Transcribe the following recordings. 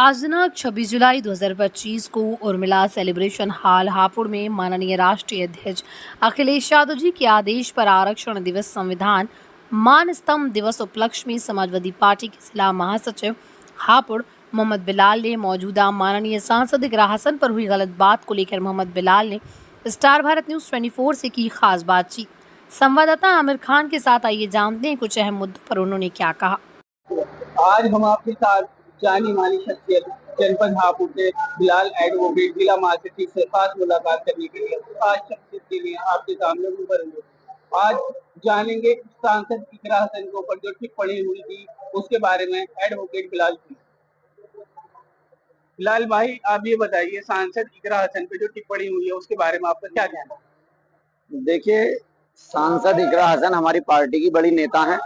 आज दिनांक 26 जुलाई 2025 को उर्मिला सेलिब्रेशन हॉल हापुड़ में माननीय राष्ट्रीय अध्यक्ष अखिलेश यादव जी के आदेश पर आरक्षण दिवस संविधान मान स्तंभ दिवस उपलक्ष्य में समाजवादी पार्टी के जिला महासचिव हापुड़ मोहम्मद बिलाल ने मौजूदा माननीय सांसद इकरा हसन पर हुई गलत बात को लेकर मोहम्मद बिलाल ने स्टार भारत न्यूज 24 से की खास बातचीत। संवाददाता आमिर खान के साथ आइए जानते हैं कुछ अहम मुद्दों पर उन्होंने क्या कहा। आज हम आपके साथ जानी मानी शख्सियत जनपद हापुड़ से बिलाल एडवोकेट जिला महासचिव से खास मुलाकात करने के लिए खास शख्सियत के लिए आपके सामने रूबरू हुए। आज जानेंगे सांसद इकरा हसन के ऊपर जो टिप्पणी हुई थी उसके बारे में एडवोकेट बिलाल की। बिलाल भाई, आप ये बताइए, सांसद इकरा हसन पे जो टिप्पणी हुई है उसके बारे में आपका क्या कहना है? देखिए, सांसद इकरा हसन हमारी पार्टी की बड़ी नेता हैं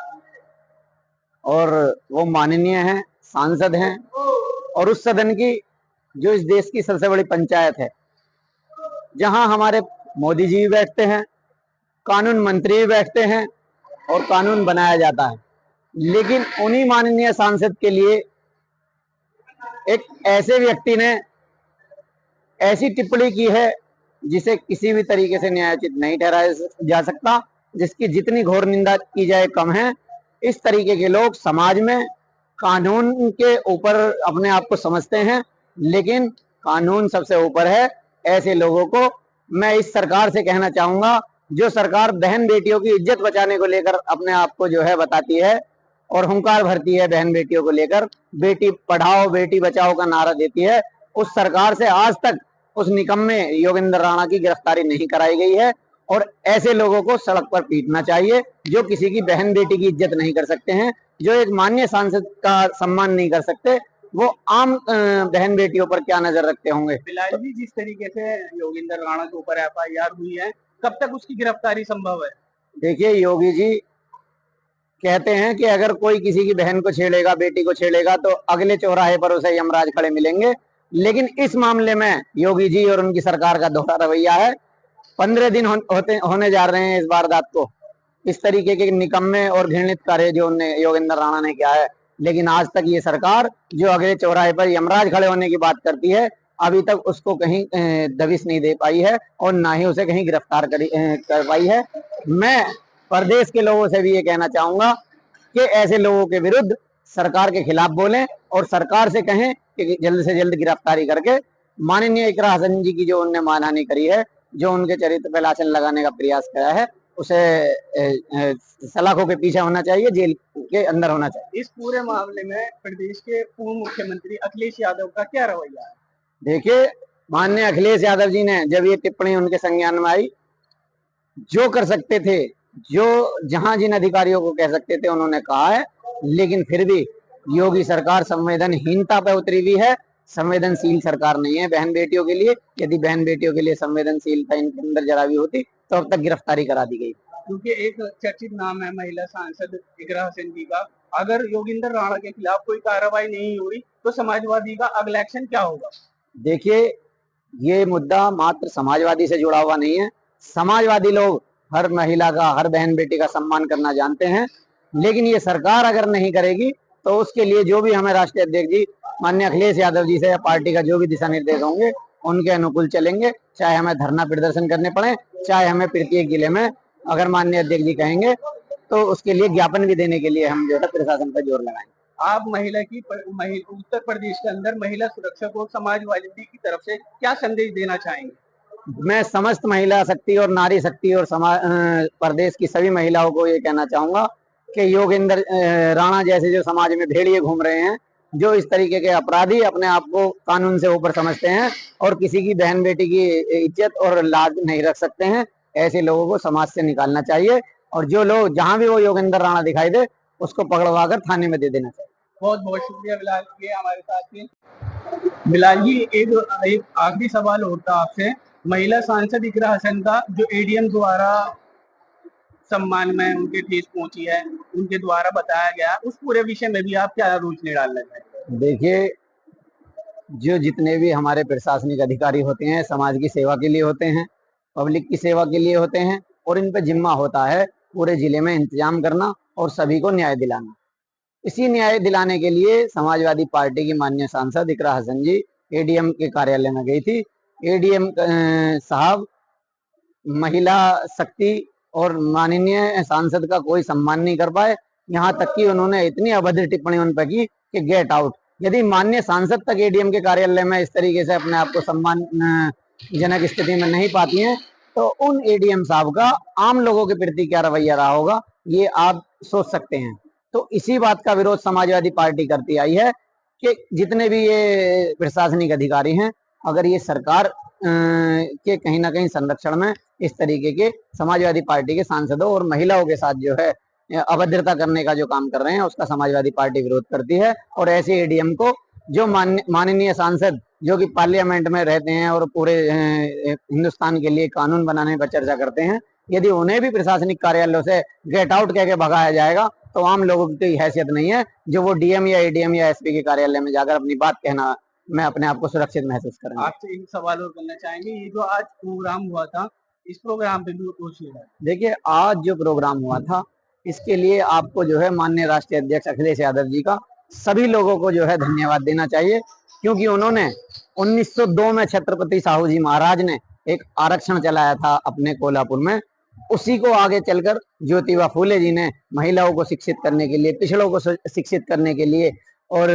और वो माननीय हैं, सांसद हैं और उस सदन की जो इस देश की सबसे बड़ी पंचायत है, जहां हमारे मोदी जी भी बैठते हैं, कानून मंत्री भी बैठते हैं और कानून बनाया जाता है। लेकिन उन्हीं माननीय सांसद के लिए एक ऐसे व्यक्ति ने ऐसी टिप्पणी की है जिसे किसी भी तरीके से न्यायोचित नहीं ठहराया जा सकता, जिसकी जितनी घोर निंदा की जाए कम है। इस तरीके के लोग समाज में कानून के ऊपर अपने आप को समझते हैं, लेकिन कानून सबसे ऊपर है। ऐसे लोगों को मैं इस सरकार से कहना चाहूंगा, जो सरकार बहन बेटियों की इज्जत बचाने को लेकर अपने आप को जो है बताती है और हुंकार भरती है, बहन बेटियों को लेकर बेटी पढ़ाओ बेटी बचाओ का नारा देती है, उस सरकार से आज तक उस निकम्मे योगेंद्र राणा की गिरफ्तारी नहीं कराई गई है। और ऐसे लोगों को सड़क पर पीटना चाहिए जो किसी की बहन बेटी की इज्जत नहीं कर सकते हैं, जो एक माननीय सांसद का सम्मान नहीं कर सकते। वो आम बहन बेटियों पर क्या नजर रखते होंगे। बिलाल जी, जिस तरीके से योगेंद्र राणा के ऊपर FIR हुई है, कब तक उसकी गिरफ्तारी संभव है? देखिए, योगी जी कहते हैं कि अगर कोई किसी की बहन को छेड़ेगा, बेटी को छेड़ेगा तो अगले चौराहे पर उसे यमराज खड़े मिलेंगे। लेकिन इस मामले में योगी जी और उनकी सरकार का दोहरा रवैया है। 15 दिन होने जा रहे हैं इस वारदात को। इस तरीके के निकम्मे और घृणित कार्य जो योगेंद्र राणा ने किया है, लेकिन आज तक ये सरकार जो अगले चौराहे पर यमराज खड़े होने की बात करती है, अभी तक उसको कहीं दबिश नहीं दे पाई है और ना ही उसे कहीं गिरफ्तार कर पाई है। मैं प्रदेश के लोगों से भी ये कहना चाहूंगा कि ऐसे लोगों के विरुद्ध सरकार के खिलाफ बोलें और सरकार से कहें कि जल्द से जल्द गिरफ्तारी करके माननीय इकरा हसन जी की जो उनने मानहानि करी है, जो उनके चरित्र पर लांछन लगाने का प्रयास किया है, उसे सलाखों के पीछे होना चाहिए, जेल के अंदर होना चाहिए। इस पूरे मामले में प्रदेश के पूर्व मुख्यमंत्री अखिलेश यादव का क्या रवैया है? देखिए, माननीय अखिलेश यादव जी ने जब ये टिप्पणी उनके संज्ञान में आई, जो कर सकते थे, जो जहां जिन अधिकारियों को कह सकते थे उन्होंने कहा है, लेकिन फिर भी योगी सरकार संवेदनहीनता पे उतरी हुई है। संवेदनशील सरकार नहीं है बहन बेटियों के लिए। यदि बहन बेटियों के लिए संवेदनशीलता इनके अंदर जरा भी होती तो अब तक गिरफ्तारी करा दी गई। क्योंकि एक चर्चित नाम है महिला सांसद इकरा हसन जी का। अगर योगेंद्र राणा के खिलाफ कोई कार्रवाई नहीं हुई तो समाजवादी का अगला एक्शन क्या होगा? देखिए, ये मुद्दा मात्र समाजवादी से जुड़ा हुआ नहीं है। समाजवादी लोग हर महिला का, हर बहन बेटी का सम्मान करना जानते हैं, लेकिन ये सरकार अगर नहीं करेगी तो उसके लिए जो भी हमें राष्ट्रीय अध्यक्ष जी माननीय अखिलेश यादव जी से या पार्टी का जो भी दिशा निर्देश होंगे उनके अनुकूल चलेंगे। चाहे हमें धरना प्रदर्शन करने पड़े, चाहे हमें प्रत्येक जिले में अगर माननीय अध्यक्ष जी कहेंगे तो उसके लिए ज्ञापन भी देने के लिए हम जो है प्रशासन पर जोर लगाएंगे। आप उत्तर प्रदेश के अंदर महिला सुरक्षा को समाजवादी की तरफ से क्या संदेश देना चाहेंगे? मैं समस्त महिला शक्ति और नारी शक्ति और प्रदेश की सभी महिलाओं को ये कहना चाहूंगा कि योगेंद्र राणा जैसे जो समाज में भेड़िए घूम रहे हैं, जो इस तरीके के अपराधी अपने आप को कानून से ऊपर समझते हैं और किसी की बहन बेटी की इज्जत और लाज नहीं रख सकते हैं, ऐसे लोगों को समाज से निकालना चाहिए। और जो लोग जहां भी वो योगेंद्र राणा दिखाई दे उसको पकड़वा कर थाने में दे देना चाहिए। बहुत बहुत शुक्रिया बिलाल जी, हमारे साथ थे। बिलाल जी, एक आखिरी सवाल होता आपसे। महिला सांसद इकरा हसन का जो ADM द्वारा सम्मान में उनके ठेस पहुंची है, उनके द्वारा बताया गया, उस पूरे विषय में भी आप क्या रोशनी डालना चाहेंगे? देखिए, जो जितने भी हमारे प्रशासनिक अधिकारी होते हैं समाज की सेवा के लिए होते हैं, पब्लिक की सेवा के लिए होते हैं और इन पर जिम्मा होता है पूरे जिले में इंतजाम करना और सभी को न्याय दिलाना। इसी न्याय दिलाने के लिए समाजवादी पार्टी की माननीय सांसद इकरा हसन जी एडीएम के कार्यालय में गई थी। एडीएम साहब महिला शक्ति और माननीय सांसद का कोई सम्मान नहीं कर पाए। यहाँ तक कि उन्होंने इतनी अभद्र टिप्पणी उन पर की कि गेट आउट। यदि माननीय सांसद तक एडीएम के कार्यालय में इस तरीके से अपने आप को सम्मान जनक स्थिति में नहीं पाती हैं, तो उन एडीएम साहब का आम लोगों के प्रति क्या रवैया रहा होगा, ये आप सोच सकते हैं। तो इसी बात का विरोध समाजवादी पार्टी करती आई है कि जितने भी ये प्रशासनिक अधिकारी हैं, अगर ये सरकार के कहीं ना कहीं संरक्षण में इस तरीके के समाजवादी पार्टी के सांसदों और महिलाओं के साथ जो है अभद्रता करने का जो काम कर रहे हैं, उसका समाजवादी पार्टी विरोध करती है। और ऐसे एडीएम को जो माननीय सांसद जो कि पार्लियामेंट में रहते हैं और पूरे हिंदुस्तान के लिए कानून बनाने पर चर्चा करते हैं, यदि उन्हें भी प्रशासनिक कार्यालयों से गेट आउट कह के भगाया जाएगा तो आम लोगों की हैसियत नहीं है जो वो डीएम या एडीएम या एसपी के कार्यालय में जाकर अपनी बात कहना मैं अपने आप को सुरक्षित महसूस करूंगा। आपसे एक सवाल और करना चाहेंगे, ये जो आज प्रोग्राम हुआ था, इस प्रोग्राम पे भी कुछ देखिए, आज जो प्रोग्राम हुआ था इसके लिए आपको जो है माननीय राष्ट्रीय अध्यक्ष अखिलेश यादव जी का सभी लोगों को जो है धन्यवाद देना चाहिए, क्योंकि उन्होंने 1902 में छत्रपति साहू जी महाराज ने एक आरक्षण चलाया था अपने कोल्हापुर में। उसी को आगे चलकर ज्योतिबा फूले जी ने महिलाओं को शिक्षित करने के लिए, पिछड़ों को शिक्षित करने के लिए और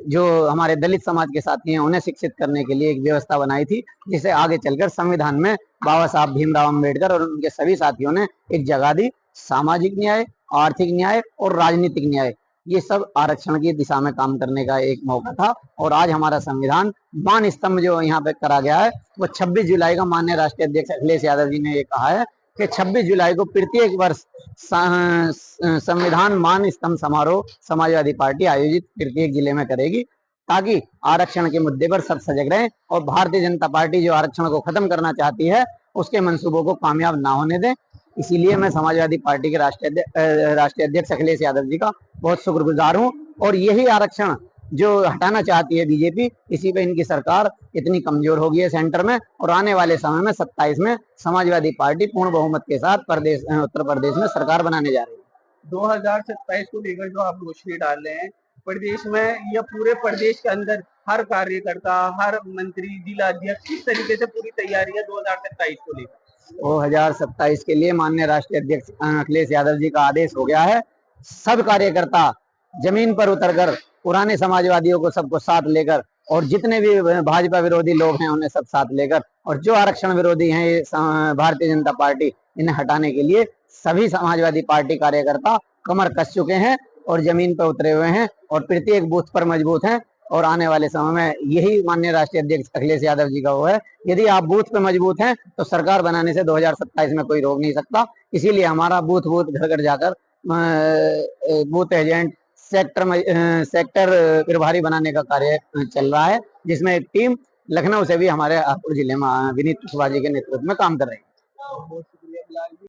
जो हमारे दलित समाज के साथी हैं उन्हें शिक्षित करने के लिए एक व्यवस्था बनाई थी, जिसे आगे चलकर संविधान में बाबा साहब भीमराव अम्बेडकर और उनके सभी साथियों ने एक जगह दी। सामाजिक न्याय, आर्थिक न्याय और राजनीतिक न्याय, ये सब आरक्षण की दिशा में काम करने का एक मौका था। और आज हमारा संविधान मान स्तंभ जो यहाँ पे करा गया है वो 26 जुलाई का माननीय राष्ट्रीय अध्यक्ष अखिलेश यादव जी ने ये कहा है कि 26 जुलाई को प्रत्येक वर्ष संविधान मान स्तंभ समारोह समाजवादी पार्टी आयोजित प्रत्येक जिले में करेगी, ताकि आरक्षण के मुद्दे पर सब सजग रहें और भारतीय जनता पार्टी जो आरक्षण को खत्म करना चाहती है उसके मंसूबों को कामयाब ना होने दें। इसीलिए मैं समाजवादी पार्टी के राष्ट्रीय अध्यक्ष अखिलेश यादव जी का बहुत शुक्रगुजार हूँ। और यही आरक्षण जो हटाना चाहती है बीजेपी, इसी पे इनकी सरकार इतनी कमजोर हो गई है सेंटर में, और आने वाले समय में 27 में समाजवादी पार्टी पूर्ण बहुमत के साथ उत्तर प्रदेश में सरकार बनाने जा रही है। 2027 को लेकर जो आप रोशनी डाल रहे हैं प्रदेश में या पूरे प्रदेश के अंदर, हर कार्यकर्ता, हर मंत्री, जिला अध्यक्ष किस तरीके से पूरी तैयारी है 2027 को लेकर? 2027 के लिए माननीय राष्ट्रीय अध्यक्ष अखिलेश यादव जी का आदेश हो गया है। सब कार्यकर्ता जमीन पर उतरकर पुराने समाजवादियों को सबको साथ लेकर, और जितने भी भाजपा विरोधी लोग हैं उन्हें सब साथ लेकर, और जो आरक्षण विरोधी हैं ये भारतीय जनता पार्टी, इन्हें हटाने के लिए सभी समाजवादी पार्टी कार्यकर्ता कमर कस चुके हैं और जमीन पर उतरे हुए हैं और प्रत्येक बूथ पर मजबूत हैं। और आने वाले समय में यही माननीय राष्ट्रीय अध्यक्ष अखिलेश यादव जी का वो है, यदि आप बूथ पे मजबूत हैं तो सरकार बनाने से 2027 में कोई रोक नहीं सकता। इसीलिए हमारा बूथ घर घर जाकर बूथ एजेंट, सेक्टर प्रभारी बनाने का कार्य चल रहा है, जिसमें एक टीम लखनऊ से भी हमारे हापुड़ जिले में विनीत कुशवाहा जी के नेतृत्व में काम कर रही है।